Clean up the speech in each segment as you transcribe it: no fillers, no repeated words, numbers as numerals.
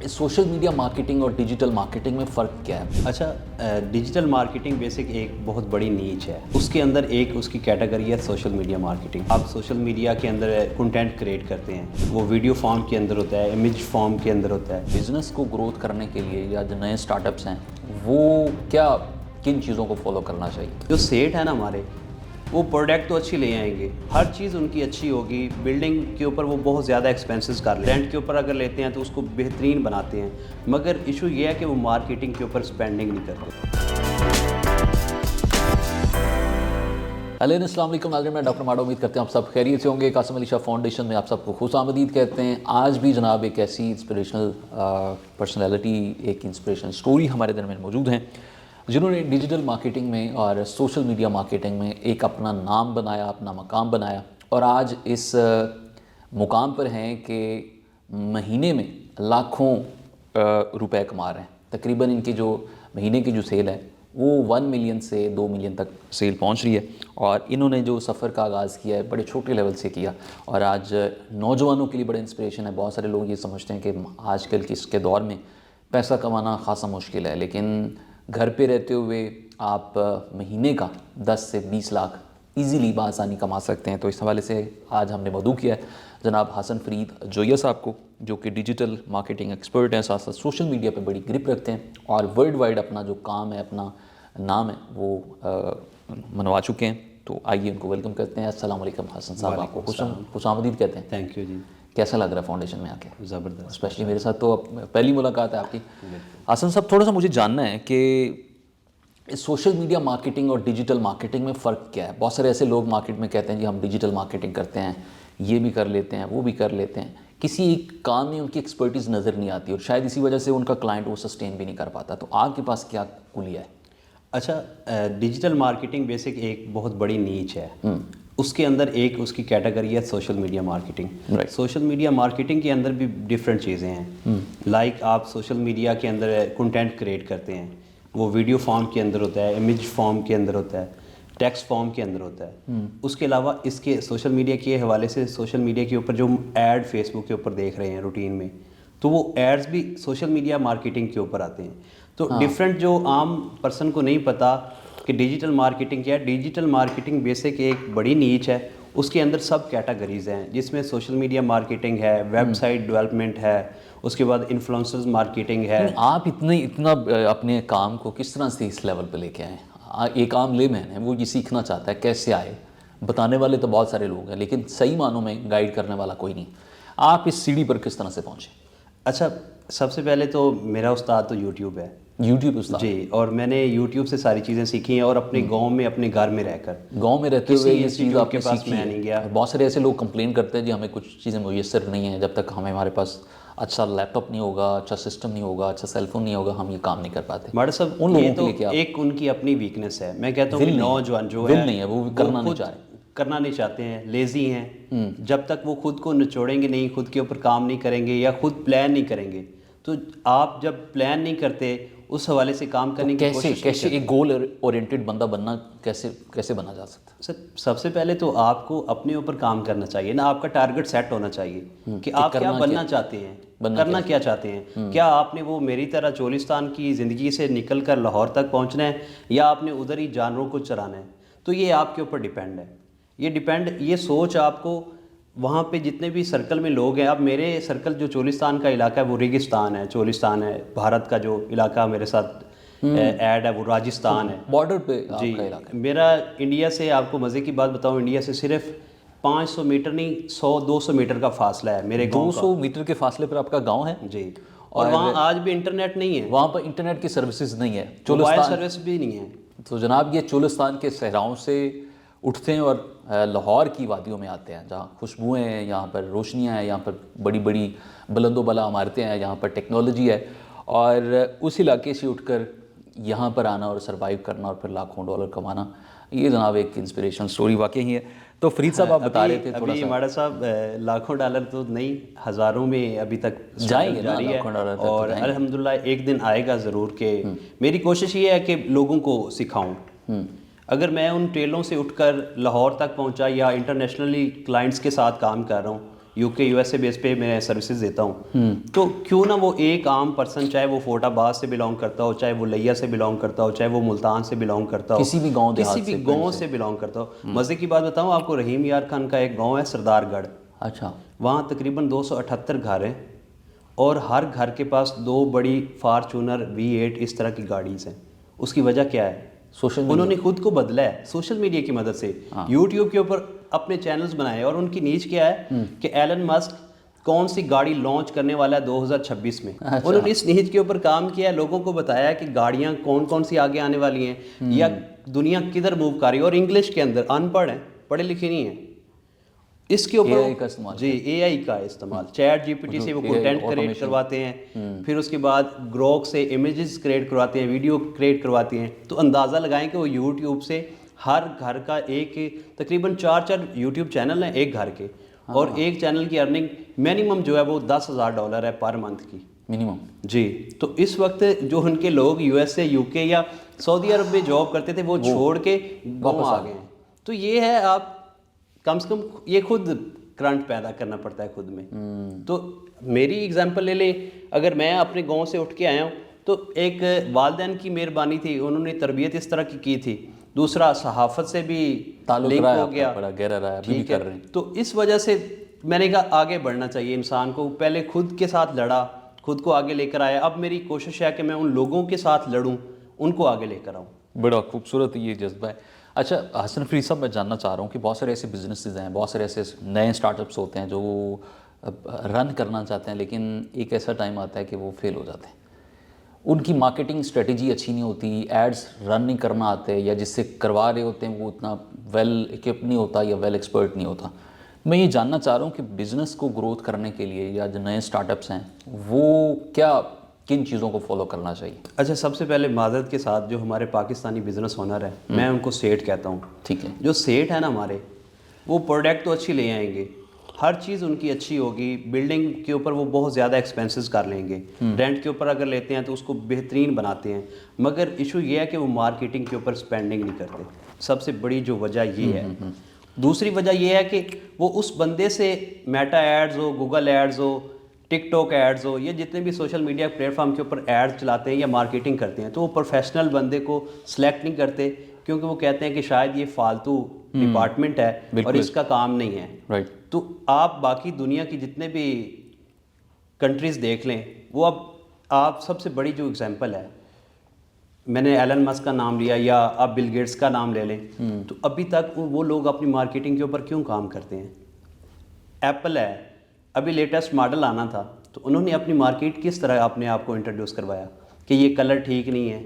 Social media marketing اور digital marketing میں فرق کیا ہے؟ اچھا، ڈیجیٹل مارکیٹنگ بیسک ایک بہت بڑی نیچ ہے. اس کے اندر ایک اس کی کیٹیگری ہے سوشل میڈیا مارکیٹنگ. آپ سوشل میڈیا کے اندر کنٹینٹ کریٹ کرتے ہیں، وہ ویڈیو فارم کے اندر ہوتا ہے، امیج فارم کے اندر ہوتا ہے. بزنس کو گروتھ کرنے کے لیے یا جو نئے اسٹارٹ اپس ہیں وہ کیا کن چیزوں کو فالو کرنا چاہیے؟ جو سیٹ ہے نا ہمارے، وہ پروڈکٹ تو اچھی لے آئیں گے، ہر چیز ان کی اچھی ہوگی. بلڈنگ کے اوپر وہ بہت زیادہ ایکسپینسز کر لیں، رینٹ کے اوپر اگر لیتے ہیں تو اس کو بہترین بناتے ہیں، مگر ایشو یہ ہے کہ وہ مارکیٹنگ کے اوپر اسپینڈنگ نہیں کرتے. علیہ السلام علیکم ناظرین، میں ڈاکٹر ماڈا، امید کرتے ہیں آپ سب خیریت سے ہوں گے. قاسم علی شاہ فاؤنڈیشن میں آپ سب کو خوش آمدید کہتے ہیں. آج بھی جناب ایک ایسی انسپریشنل پرسنالٹی، ایک انسپریشنل سٹوری ہمارے درمیان موجود ہیں جنہوں نے ڈیجیٹل مارکیٹنگ میں اور سوشل میڈیا مارکیٹنگ میں ایک اپنا نام بنایا، اپنا مقام بنایا، اور آج اس مقام پر ہیں کہ مہینے میں لاکھوں روپے کما رہے ہیں. تقریباً ان کی جو مہینے کی جو سیل ہے وہ 1 ملین سے 2 ملین تک سیل پہنچ رہی ہے. اور انہوں نے جو سفر کا آغاز کیا ہے بڑے چھوٹے لیول سے کیا، اور آج نوجوانوں کے لیے بڑے انسپریشن ہے. بہت سارے لوگ یہ سمجھتے ہیں کہ آج کل کے اس کے دور میں پیسہ کمانا خاصا مشکل ہے، لیکن گھر پہ رہتے ہوئے آپ مہینے کا 10 سے 20 لاکھ ایزیلی بآسانی کما سکتے ہیں. تو اس حوالے سے آج ہم نے مدعو کیا ہے جناب حسن فرید جویہ صاحب کو، جو کہ ڈیجیٹل مارکیٹنگ ایکسپرٹ ہیں، ساتھ ساتھ سوشل میڈیا پہ بڑی گرپ رکھتے ہیں اور ورلڈ وائڈ اپنا جو کام ہے، اپنا نام ہے وہ منوا چکے ہیں. تو آئیے ان کو ویلکم کرتے ہیں. السلام علیکم حسن صاحب، آپ کو خوش آمدید کہتے ہیں. تھینک یو جی. کیسا لگ رہا ہے فاؤنڈیشن میں آ کے؟ زبردست. اسپیشلی میرے ساتھ تو پہلی ملاقات ہے آپ کی. حسن صاحب، تھوڑا سا مجھے جاننا ہے کہ سوشل میڈیا مارکیٹنگ اور ڈیجیٹل مارکیٹنگ میں فرق کیا ہے؟ بہت سارے ایسے لوگ مارکیٹ میں کہتے ہیں جی ہم ڈیجیٹل مارکیٹنگ کرتے ہیں، یہ بھی کر لیتے ہیں، وہ بھی کر لیتے ہیں. کسی ایک کام میں ان کی ایکسپرٹیز نظر نہیں آتی اور شاید اسی وجہ سے ان کا کلائنٹ وہ سسٹین بھی نہیں کر پاتا. تو آپ کے پاس کیا کلیہ ہے؟ اچھا، ڈیجیٹل مارکیٹنگ بیسک ایک بہت بڑی نیچ ہے. اس کے اندر ایک اس کی کیٹیگری ہے social media marketing. Social media marketing کے اندر بھی ڈفرینٹ چیزیں ہیں. لائک آپ سوشل میڈیا کے اندر کنٹینٹ کریٹ کرتے ہیں، وہ ویڈیو فارم کے اندر ہوتا ہے، امیج فارم کے اندر ہوتا ہے، ٹیکسٹ فارم کے اندر ہوتا ہے. اس کے علاوہ اس کے سوشل میڈیا کے حوالے سے سوشل میڈیا کے اوپر جو ایڈ فیس بک کے اوپر دیکھ رہے ہیں روٹین میں، تو وہ ایڈز بھی سوشل میڈیا مارکیٹنگ کے اوپر آتے ہیں. تو ڈفرینٹ جو عام پرسن کو نہیں پتہ کہ ڈیجیٹل مارکیٹنگ کیا ہے. ڈیجیٹل مارکیٹنگ بیسک ایک بڑی نیچ ہے. اس کے اندر سب کیٹیگریز ہیں، جس میں سوشل میڈیا مارکیٹنگ ہے، ویب سائٹ ڈیولپمنٹ ہے، اس کے بعد انفلوئنسرز مارکیٹنگ ہے. آپ اتنا اپنے کام کو کس طرح سے اس لیول پہ لے کے آئے؟ ایک عام لے مین ہے، وہ یہ سیکھنا چاہتا ہے کیسے آئے. بتانے والے تو بہت سارے لوگ ہیں لیکن صحیح معنوں میں گائیڈ کرنے والا کوئی نہیں. آپ اس سیڑھی پر کس طرح سے پہنچے؟ اچھا، سب سے پہلے تو میرا استاد تو یوٹیوب ہے. یوٹیوب استاد؟ جی، اور میں نے یوٹیوب سے ساری چیزیں سیکھی ہیں، اور اپنے گاؤں میں اپنے گھر میں رہ کر، گاؤں میں رہتے ہوئے یہ چیز آپ کے نے پاس سیکھی میں نہیں گیا. ہے. بہت سارے ایسے لوگ کمپلین کرتے ہیں جی ہمیں کچھ چیزیں میسر نہیں ہیں، جب تک ہمارے پاس اچھا لیپ ٹاپ نہیں ہوگا، اچھا سسٹم نہیں ہوگا، اچھا سیل فون نہیں ہوگا، ہم یہ کام نہیں کر پاتے. ماڑا صاحب، ان لوگوں یہ کے تو لیے کیا ایک ان کی اپنی ویکنیس ہے. میں کہتا ہوں کہ نوجوان جو ہے نہیں ہے، وہ کرنا نہیں چاہ رہے، کرنا نہیں چاہتے ہیں، لیزی ہیں. جب تک وہ خود کو نچوڑیں گے نہیں، خود کے اوپر کام نہیں کریں گے یا خود پلان نہیں کریں گے، تو آپ جب پلان نہیں کرتے اس حوالے سے کام کرنے کی کوشش کیسے ایک گول اورینٹڈ بندہ بننا کیسے بنا جا سکتا ہے؟ سر، سب سے پہلے تو آپ کو اپنے اوپر کام کرنا چاہیے نا. آپ کا ٹارگٹ سیٹ ہونا چاہیے کہ آپ کیا بننا چاہتے ہیں، کرنا کیا چاہتے ہیں. کیا آپ نے وہ میری طرح چولستان کی زندگی سے نکل کر لاہور تک پہنچنا ہے، یا آپ نے ادھر ہی جانوروں کو چرانا ہے؟ تو یہ آپ کے اوپر ڈیپینڈ ہے. یہ سوچ آپ کو وہاں پہ جتنے بھی سرکل میں لوگ ہیں. اب میرے سرکل جو چولستان کا علاقہ ہے وہ ریگستان ہے، چولستان ہے. بھارت کا جو علاقہ میرے ساتھ ایڈ ہے وہ راجستھان ہے، بارڈر پہ جی. آپ کا علاقہ. میرا انڈیا سے، آپ کو مزے کی بات بتاؤں، انڈیا سے صرف 500 میٹر نہیں، 100-200 میٹر کا فاصلہ ہے میرے گاؤں کا. 200 میٹر کے فاصلے پر آپ کا گاؤں ہے؟ جی. اور وہاں آج بھی انٹرنیٹ نہیں ہے، وہاں پر انٹرنیٹ کی سروسز نہیں ہے، موبائل سروس بھی نہیں ہے. تو جناب یہ چولستان کے صحراؤں سے اٹھتے ہیں اور لاہور کی وادیوں میں آتے ہیں جہاں خوشبوئیں ہیں، یہاں پر روشنیاں ہیں، یہاں پر بڑی بڑی بلند و بالا عمارتیں ہیں، یہاں پر ٹیکنالوجی ہے. اور اس علاقے سے اٹھ کر یہاں پر آنا اور سروائیو کرنا اور پھر لاکھوں ڈالر کمانا، یہ جناب ایک انسپریشن سٹوری واقعی ہی ہے. تو فرید صاحب آپ بتا رہے تھے تھوڑا سا. ماڑا صاحب، لاکھوں ڈالر تو نہیں، ہزاروں میں ابھی تک جائیں گے جاری ہے، لاکھوں ڈالر تک اور الحمدللہ ایک دن آئے گا ضرور. کہ میری کوشش یہ ہے کہ لوگوں کو سکھاؤں. اگر میں ان ٹریلوں سے اٹھ کر لاہور تک پہنچا یا انٹرنیشنلی کلائنٹس کے ساتھ کام کر رہا ہوں، UK USA بیس پہ میں سروسز دیتا ہوں, تو کیوں نہ وہ ایک عام پرسن, چاہے وہ فورٹ آباد سے بلانگ کرتا ہو, چاہے وہ لیا سے بلانگ کرتا ہو, چاہے وہ ملتان سے بلانگ کرتا ہو, کسی بھی گاؤں سے بلانگ کرتا ہو. مزے کی بات بتاؤں آپ کو, رحیم یار خان کا ایک گاؤں ہے سردار گڑھ, اچھا, وہاں تقریباً 278 گھر ہیں, اور ہر گھر کے پاس 2 بڑی فارچونر V8 اس طرح کی گاڑیز ہیں. اس کی وجہ کیا ہے؟ انہوں نے خود کو بدلا ہے سوشل میڈیا کی مدد سے. یوٹیوب کے اوپر اپنے چینلز بنائے, اور ان کی نیچ کیا ہے کہ ایلن مسک کون سی گاڑی لانچ کرنے والا ہے 2026 میں. انہوں نے اس نیچ کے اوپر کام کیا ہے, لوگوں کو بتایا کہ گاڑیاں کون کون سی آگے آنے والی ہیں, یا دنیا کدھر موو کر رہی ہے, اور انگلش کے اندر, ان پڑھ ہیں, پڑھے لکھے نہیں ہیں. اس کے اوپر جی AI کا استعمال, چیٹ GPT سے وہ کنٹینٹ کریٹ کرواتے ہیں, پھر اس کے بعد گروک سے امیجز کریٹ کرواتے ہیں, ویڈیو کریٹ کرواتے ہیں. تو اندازہ لگائیں کہ وہ یوٹیوب سے ہر گھر کا ایک تقریباً 4 یوٹیوب چینل ہیں ایک گھر کے, اور ایک چینل کی ارننگ منیمم جو ہے وہ $10,000 ہے پر منتھ کی منیمم. جی. تو اس وقت جو ان کے لوگ USA UK یا سعودی عرب میں جاب کرتے تھے وہ چھوڑ کے واپس آ گئے ہیں. تو یہ ہے, آپ کم سے کم یہ خود کرنٹ پیدا کرنا پڑتا ہے خود میں. تو میری ایگزامپل لے لیں, اگر میں اپنے گاؤں سے اٹھ کے آیا ہوں تو ایک والدین کی مہربانی تھی, انہوں نے تربیت اس طرح کی تھی. دوسرا صحافت سے بھی لنک ہو گیا, بڑا گہرا رہا ہے, ابھی بھی کر رہے ہیں. تو اس وجہ سے میں نے کہا آگے بڑھنا چاہیے انسان کو. پہلے خود کے ساتھ لڑا, خود کو آگے لے کر آیا, اب میری کوشش ہے کہ میں ان لوگوں کے ساتھ لڑوں, ان کو آگے لے کر آؤں. بڑا خوبصورت یہ جذبہ ہے. اچھا حسن فرید صاحب, میں جاننا چاہ رہا ہوں کہ بہت سارے ایسے بزنسز ہیں, بہت سارے ایسے نئے اسٹارٹ اپس ہوتے ہیں جو رن کرنا چاہتے ہیں, لیکن ایک ایسا ٹائم آتا ہے کہ وہ فیل ہو جاتے ہیں. ان کی مارکیٹنگ اسٹریٹجی اچھی نہیں ہوتی, ایڈز رن نہیں کرنا آتے, یا جس سے کروا رہے ہوتے ہیں وہ اتنا ویل ایکوپ نہیں ہوتا یا ویل ایکسپرٹ نہیں ہوتا. میں یہ جاننا چاہ رہا ہوں کہ بزنس کو گروتھ کرنے کے لیے یا جو نئے اسٹارٹ اپس ہیں وہ کن چیزوں کو فالو کرنا چاہیے؟ اچھا, سب سے پہلے معذرت کے ساتھ جو ہمارے پاکستانی بزنس اونر ہیں, میں ان کو سیٹ کہتا ہوں. ٹھیک ہے. جو سیٹ ہے نا ہمارے, وہ پروڈکٹ تو اچھی لے آئیں گے, ہر چیز ان کی اچھی ہوگی, بلڈنگ کے اوپر وہ بہت زیادہ ایکسپینسز کر لیں گے, رینٹ کے اوپر اگر لیتے ہیں تو اس کو بہترین بناتے ہیں, مگر ایشو یہ ہے کہ وہ مارکیٹنگ کے اوپر اسپینڈنگ نہیں کرتے. سب سے بڑی جو وجہ یہ ہے. دوسری وجہ یہ ہے کہ وہ اس بندے سے میٹا ایڈز ہو, گوگل ایڈز ہو, ٹک ٹاک ایڈز ہو, یا جتنے بھی سوشل میڈیا پلیٹ فارم کے اوپر ایڈ چلاتے ہیں یا مارکیٹنگ کرتے ہیں, تو وہ پروفیشنل بندے کو سلیکٹ نہیں کرتے, کیونکہ وہ کہتے ہیں کہ شاید یہ فالتو ڈپارٹمنٹ ہے اور اس کا کام نہیں ہے. رائٹ. تو آپ باقی دنیا کی جتنے بھی کنٹریز دیکھ لیں, وہ اب آپ سب سے بڑی جو ایگزامپل ہے, میں نے ایلن مسک کا نام لیا یا آپ بل گیٹس کا نام لے لیں, تو ابھی تک وہ لوگ اپنی مارکیٹنگ کے اوپر کیوں کام کرتے ہیں؟ ایپل ہے, ابھی لیٹسٹ ماڈل آنا تھا, تو انہوں نے اپنی مارکیٹ کس طرح اپنے آپ کو انٹروڈیوس کروایا کہ یہ کلر ٹھیک نہیں ہے,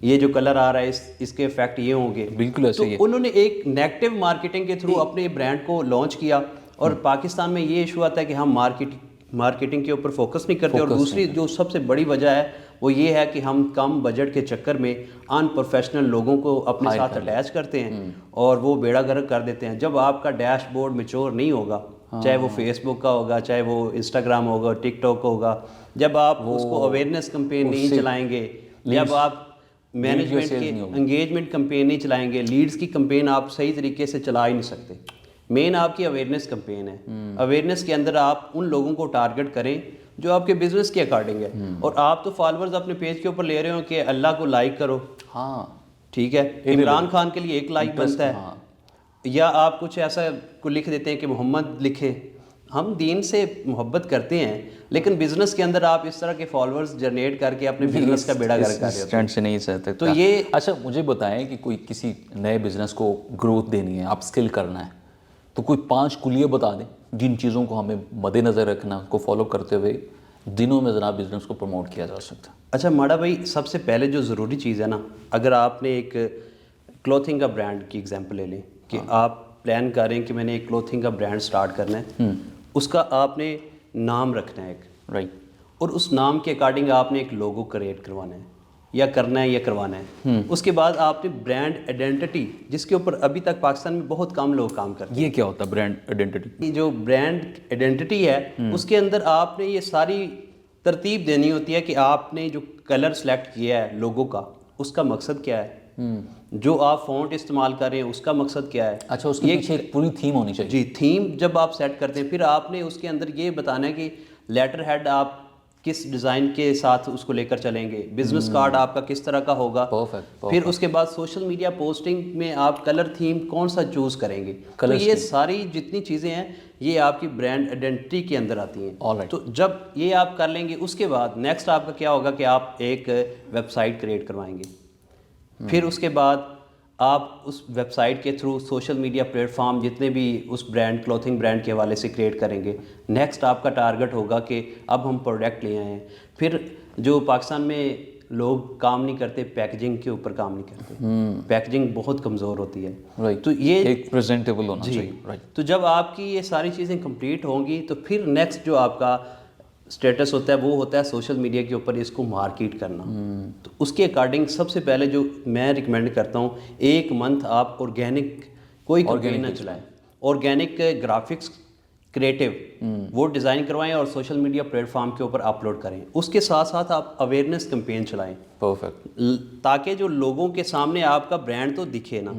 یہ جو کلر آ رہا ہے اس کے افیکٹ یہ ہوں گے. بالکل ایسے ہی ہے. تو انہوں نے ایک نیگیٹو مارکیٹنگ کے تھرو اپنے برانڈ کو لانچ کیا, اور پاکستان میں یہ ایشو آتا ہے کہ ہم مارکیٹنگ کے اوپر فوکس نہیں کرتے. اور دوسری جو سب سے بڑی وجہ ہے وہ یہ ہے کہ ہم کم بجٹ کے چکر میں ان پروفیشنل لوگوں کو اپنے ساتھ اٹیچ کرتے ہیں, اور وہ بیڑا گرک کر دیتے ہیں. جب آپ کا ڈیش بورڈ میچور نہیں ہوگا, چاہے وہ فیس بک کا ہوگا, چاہے وہ انسٹاگرام ہوگا, ٹک ٹاک ہوگا, جب آپ اس کو اویئرنیس کمپین نہیں چلائیں گے, جب آپ مینجمنٹ کی انگیجمنٹ کمپین نہیں چلائیں گے, لیڈز کی کمپین آپ صحیح طریقے سے چلا ہی نہیں سکتے. مین آپ کی اویئرنیس کمپین ہے. اویئرنیس کے اندر آپ ان لوگوں کو ٹارگٹ کریں جو آپ کے بزنس کے اکارڈنگ ہے. اور آپ تو فالوورز اپنے پیج کے اوپر لے رہے ہو کہ اللہ کو لائک کرو, ہاں ٹھیک ہے, عمران خان کے لیے 1 لائک بنتا ہے, یا آپ کچھ ایسا کو لکھ دیتے ہیں کہ محمد لکھے. ہم دین سے محبت کرتے ہیں, لیکن بزنس کے اندر آپ اس طرح کے فالوورز جنریٹ کر کے اپنے بزنس کا بیڑا گرک کر رہے ہیں. سے نہیں سہتے. تو یہ اچھا مجھے بتائیں کہ کوئی کسی نئے بزنس کو گروتھ دینی ہے, اپ اسکل کرنا ہے, تو کوئی 5 کلیے بتا دیں جن چیزوں کو ہمیں مد نظر رکھنا, کو فالو کرتے ہوئے دنوں میں جناب بزنس کو پروموٹ کیا جا سکتا ہے. اچھا ماڑا بھائی, سب سے پہلے جو ضروری چیز ہے نا, اگر آپ نے ایک کلوتھنگ کا برانڈ کی ایگزامپل لے لیں کہ آپ پلان کر رہے ہیں کہ میں نے ایک کلوتھنگ کا برانڈ سٹارٹ کرنا ہے, اس کا آپ نے نام رکھنا ہے ایک, رائٹ, اور اس نام کے اکارڈنگ آپ نے ایک لوگو کریٹ کروانا ہے, یا کرنا ہے یا کروانا ہے. اس کے بعد آپ نے برانڈ آئیڈینٹی, جس کے اوپر ابھی تک پاکستان میں بہت کم لوگ کام کرتے ہیں. یہ کیا ہوتا ہے برانڈ آئیڈینٹی؟ جو برانڈ آئیڈینٹی ہے اس کے اندر آپ نے یہ ساری ترتیب دینی ہوتی ہے کہ آپ نے جو کلر سلیکٹ کیا ہے لوگو کا, اس کا مقصد کیا ہے, جو آپ فونٹ استعمال کر رہے ہیں اس کا مقصد کیا ہے. اچھا اس کے پیچھے ایک پوری تھیم ہونی چاہیے. جی تھیم جب آپ سیٹ کرتے ہیں پھر آپ نے اس کے اندر یہ بتانا ہے کہ لیٹر ہیڈ آپ کس ڈیزائن کے ساتھ اس کو لے کر چلیں گے, بزنس کارڈ آپ کا کس طرح کا ہوگا. پھر اس کے بعد سوشل میڈیا پوسٹنگ میں آپ کلر تھیم کون سا چوز کریں گے. تو یہ ساری جتنی چیزیں ہیں یہ آپ کی برانڈ آئیڈینٹی کے اندر آتی ہیں. تو جب یہ آپ کر لیں گے اس کے بعد نیکسٹ آپ کا کیا ہوگا کہ آپ ایک ویب سائٹ کریٹ کروائیں گے. پھر اس کے بعد آپ اس ویب سائٹ کے through social media plate form جتنے بھی اس برانڈ کلوتھنگ برانڈ کے حوالے سے کریٹ کریں گے. نیکسٹ آپ کا ٹارگٹ ہوگا کہ اب ہم پروڈکٹ لے آئے ہیں. پھر جو پاکستان میں لوگ کام نہیں کرتے پیکیجنگ کے اوپر کام نہیں کرتے, پیکیجنگ بہت کمزور ہوتی ہے. تو یہ ایک پریزنٹیبل ہونا چاہیے. تو جب آپ کی یہ ساری چیزیں کمپلیٹ ہوں گی تو پھر نیکسٹ جو آپ کا اسٹیٹس ہوتا ہے وہ ہوتا ہے سوشل میڈیا کے اوپر اس کو مارکیٹ کرنا. تو اس کے اکارڈنگ سب سے پہلے جو میں ریکمینڈ کرتا ہوں 1 منتھ آپ آرگینک کوئی کمپین نہ چلائیں, آرگینک گرافکس کریٹو وہ ڈیزائن کروائیں اور سوشل میڈیا پلیٹ فارم کے اوپر اپلوڈ کریں. اس کے ساتھ ساتھ آپ اویئرنیس کمپین چلائیں تاکہ جو لوگوں کے سامنے آپ کا برانڈ تو دکھے نا,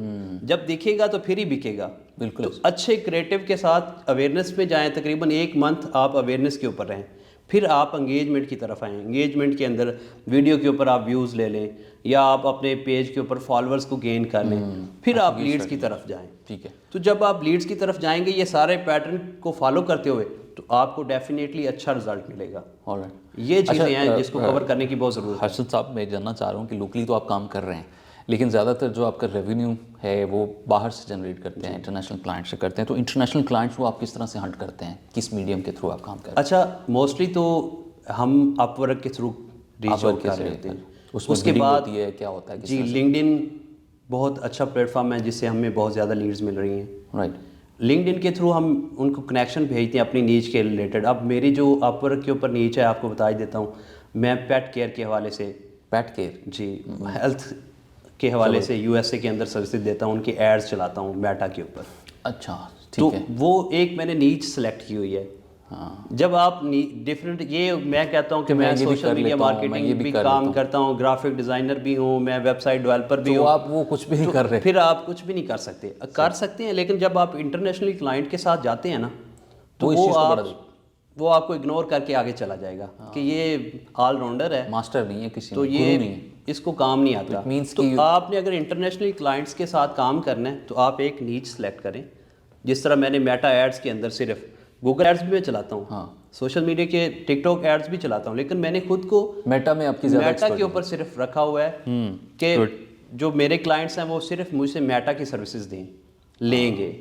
جب دکھے گا تو پھر ہی بکے گا. بالکل. تو اچھے کریٹو کے ساتھ اویئرنیس میں جائیں, تقریباً 1 منتھ آپ اویئرنیس کے اوپر رہیں. پھر آپ انگیجمنٹ کی طرف آئیں. انگیجمنٹ کے اندر ویڈیو کے اوپر آپ ویوز لے لیں یا آپ اپنے پیج کے اوپر فالوورز کو گین کر لیں. پھر آپ لیڈز کی طرف جائیں. ٹھیک ہے. تو جب آپ لیڈز کی طرف جائیں گے یہ سارے پیٹرن کو فالو کرتے ہوئے تو آپ کو ڈیفینیٹلی اچھا رزلٹ ملے گا. یہ چیزیں ہیں جس کو کور کرنے کی بہت ضرورت ہے. حسن صاحب میں جاننا چاہ رہا ہوں کہ لوکلی تو آپ کام کر رہے ہیں لیکن زیادہ تر جو آپ کا ریونیو ہے وہ باہر سے جنریٹ کرتے ہیں, انٹرنیشنل کلائنٹ سے کرتے ہیں. تو انٹرنیشنل کلائنٹس کو آپ کس طرح سے ہنٹ کرتے ہیں, کس میڈیم کے تھرو آپ کام کرتے ہیں؟ اچھا موسٹلی تو ہم اپ ورک کے تھرو ریچ آؤٹ کر رہے ہوتے ہیں. اس کے بعد کیا ہوتا ہے جی لنکڈ ان بہت اچھا پلیٹ فارم ہے جس سے ہمیں بہت زیادہ لیڈز مل رہی ہیں. رائٹ. لنکڈ ان کے تھرو ہم ان کو کنیکشن بھیجتے ہیں اپنی نیچ کے ریلیٹڈ. اب میری جو اپ ورک کے اوپر نیچ ہے آپ کو بتا ہی دیتا ہوں. میں پیٹ کیئر کے حوالے سے پیٹ کیئر جی ہیلتھ کے حوالے سے یو ایس اے کے اندر سروسز دیتا ہوں, ان کے ایڈز چلاتا ہوں میٹا کے اوپر. اچھا تو وہ ایک میں نے نیچ سلیکٹ کی ہوئی ہے. جب آپ ڈفرینٹ یہ میں کہتا ہوں کہ میں سوشل میڈیا مارکیٹنگ بھی کام کرتا ہوں, گرافک ڈیزائنر بھی ہوں, میں ویب سائٹ ڈیولپر بھی ہوں. آپ وہ کچھ بھی نہیں کر رہے, پھر آپ کچھ بھی نہیں کر سکتے. کر سکتے ہیں لیکن جب آپ انٹرنیشنلی کلائنٹ کے ساتھ جاتے ہیں نا تو وہ آپ کو اگنور کر کے آگے چلا جائے گا کہ یہ آل راؤنڈر ہے, ماسٹر نہیں ہے کسی, تو یہ اس کو کام نہیں آتا. تو آپ نے اگر انٹرنیشنل کلائنٹس کے ساتھ کام کرنا ہے تو آپ ایک نیچ سلیکٹ کریں. جس طرح میں نے میٹا ایڈز کے اندر صرف گوگل ایڈز بھی میں چلاتا ہوں, سوشل میڈیا کے ٹک ٹاک ایڈز بھی چلاتا ہوں, لیکن میں نے خود کو میٹا میں آپ کی میٹا کے اوپر صرف رکھا ہوا ہے کہ جو میرے کلائنٹس ہیں وہ صرف مجھ سے میٹا کی سروسز لیں گے.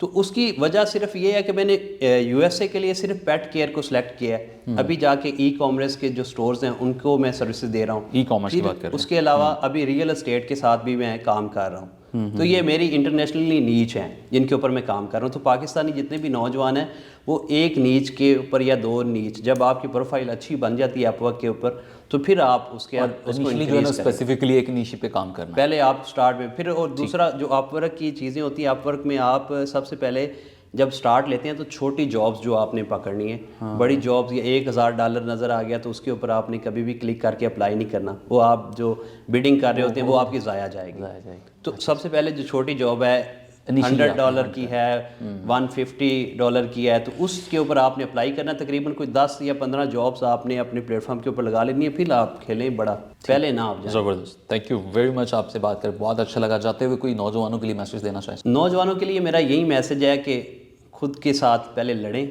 تو اس کی وجہ صرف یہ ہے کہ میں نے یو ایس اے کے لیے صرف پیٹ کیئر کو سلیکٹ کیا ہے. ابھی جا کے ای کامرس کے جو سٹورز ہیں ان کو میں سروسز دے رہا ہوں. ای کامرس کی بات کر رہے ہیں. اس کے علاوہ ابھی ریئل اسٹیٹ کے ساتھ بھی میں کام کر رہا ہوں. تو یہ میری انٹرنیشنلی نیچ ہیں جن کے اوپر میں کام کر رہا ہوں. تو پاکستانی جتنے بھی نوجوان ہیں وہ ایک نیچ کے اوپر یا 2 نیچ, جب آپ کی پروفائل اچھی بن جاتی ہے اپ ورک کے اوپر تو پھر آپ اس کے اسپیسیفکلی ایک نیچ پہ کام کرنا پہلے آپ سٹارٹ میں. پھر اور دوسرا جو اپ ورک کی چیزیں ہوتی ہیں, اپ ورک میں آپ سب سے پہلے جب سٹارٹ لیتے ہیں تو چھوٹی جابز جو آپ نے پکڑنی ہے, بڑی جابز یا $1000 نظر آ گیا تو اس کے اوپر آپ نے کبھی بھی کلک کر کے اپلائی نہیں کرنا. وہ آپ جو بیڈنگ کر رہے ہوتے ہیں وہ آپ کی ضائع جائے گی. تو سب سے پہلے جو چھوٹی جاب ہے $100 کی ہے, $150 کی ہے, تو اس کے اوپر آپ نے اپلائی کرنا. تقریباً کوئی 10 یا 15 جابس آپ نے اپنے پلیٹ فارم کے اوپر لگا لینی ہے, پھر آپ کھیلیں بڑا, پہلے نہ آپ جائیں. زبردست. تھینک یو ویری مچ, آپ سے بات کر بہت اچھا لگا. جاتے ہوئے کوئی نوجوانوں کے لیے میسج دینا چاہیں؟ نوجوانوں کے لیے میرا یہی میسج ہے کہ خود کے ساتھ پہلے لڑیں,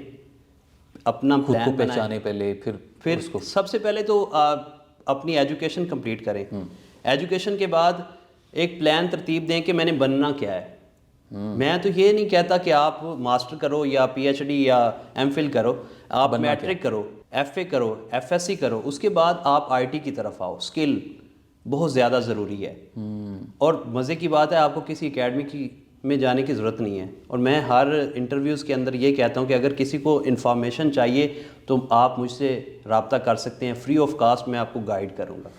اپنا خود کو پہچانے پہلے, پھر سب سے پہلے تو اپنی ایجوکیشن کمپلیٹ کریں. ایجوکیشن کے بعد ایک پلان ترتیب دیں کہ میں نے بننا کیا ہے. میں تو یہ نہیں کہتا کہ آپ ماسٹر کرو یا پی ایچ ڈی یا ایم فل کرو, آپ میٹرک کرو, ایف اے کرو, ایف ایس سی کرو, اس کے بعد آپ آئی ٹی کی طرف آؤ. اسکل بہت زیادہ ضروری ہے. اور مزے کی بات ہے آپ کو کسی اکیڈمی میں جانے کی ضرورت نہیں ہے. اور میں ہر انٹرویوز کے اندر یہ کہتا ہوں کہ اگر کسی کو انفارمیشن چاہیے تو آپ مجھ سے رابطہ کر سکتے ہیں, فری آف کاسٹ میں آپ کو گائیڈ کروں گا.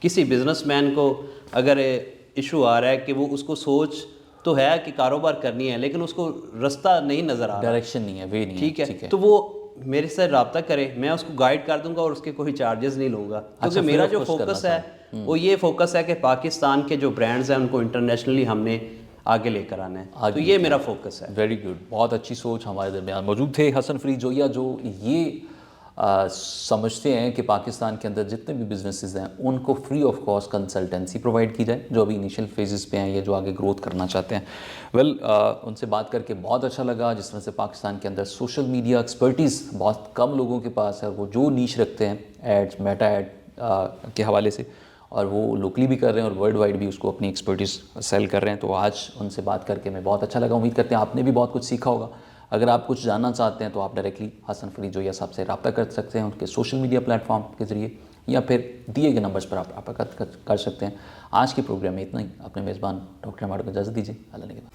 کسی بزنس مین کو اگر ایشو آ رہا ہے کہ وہ اس کو سوچ تو ہے کہ کاروبار کرنی ہے لیکن اس کو رستہ نہیں نظر آ رہا, ڈائریکشن نہیں ہے, وے نہیں ہے, ٹھیک ہے, تو وہ میرے سے رابطہ کرے, میں اس کو گائیڈ کر دوں گا اور اس کے کوئی چارجز نہیں لوں گا, کیونکہ میرا جو فوکس ہے وہ یہ فوکس ہے کہ پاکستان کے جو برانڈز ہیں ان کو انٹرنیشنلی ہم نے آگے لے کر آنا ہے, تو یہ میرا فوکس ہے. ویری گڈ, بہت اچھی سوچ. ہمارے درمیان موجود تھے حسن فرید جویا, جو یہ سمجھتے ہیں کہ پاکستان کے اندر جتنے بھی بزنسز ہیں ان کو free of cost consultancy provide کی جائے, جو ابھی انیشیل فیزز پہ ہیں یا جو آگے گروتھ کرنا چاہتے ہیں. ان سے بات کر کے بہت اچھا لگا. جس طرح سے پاکستان کے اندر سوشل میڈیا ایکسپرٹیز بہت کم لوگوں کے پاس ہے, وہ جو نیش رکھتے ہیں ایڈز, میٹا ایڈ کے حوالے سے, اور وہ لوکلی بھی کر رہے ہیں اور ورلڈ وائڈ بھی اس کو اپنی ایکسپرٹیز سیل کر رہے ہیں. تو آج ان سے بات کر کے میں بہت اچھا لگا. امید کرتے ہیں آپ نے بھی بہت کچھ سیکھا ہوگا. اگر آپ کچھ جاننا چاہتے ہیں تو آپ ڈائریکٹلی حسن فرید جویا صاحب سے رابطہ کر سکتے ہیں ان کے سوشل میڈیا پلیٹ فارم کے ذریعے, یا پھر دیے گئے نمبرز پر آپ رابطہ کر سکتے ہیں. آج کے پروگرام میں اتنا ہی. اپنے میزبان ڈاکٹر ماڈو کو اجازت دیجیے. اللہ نگہبان.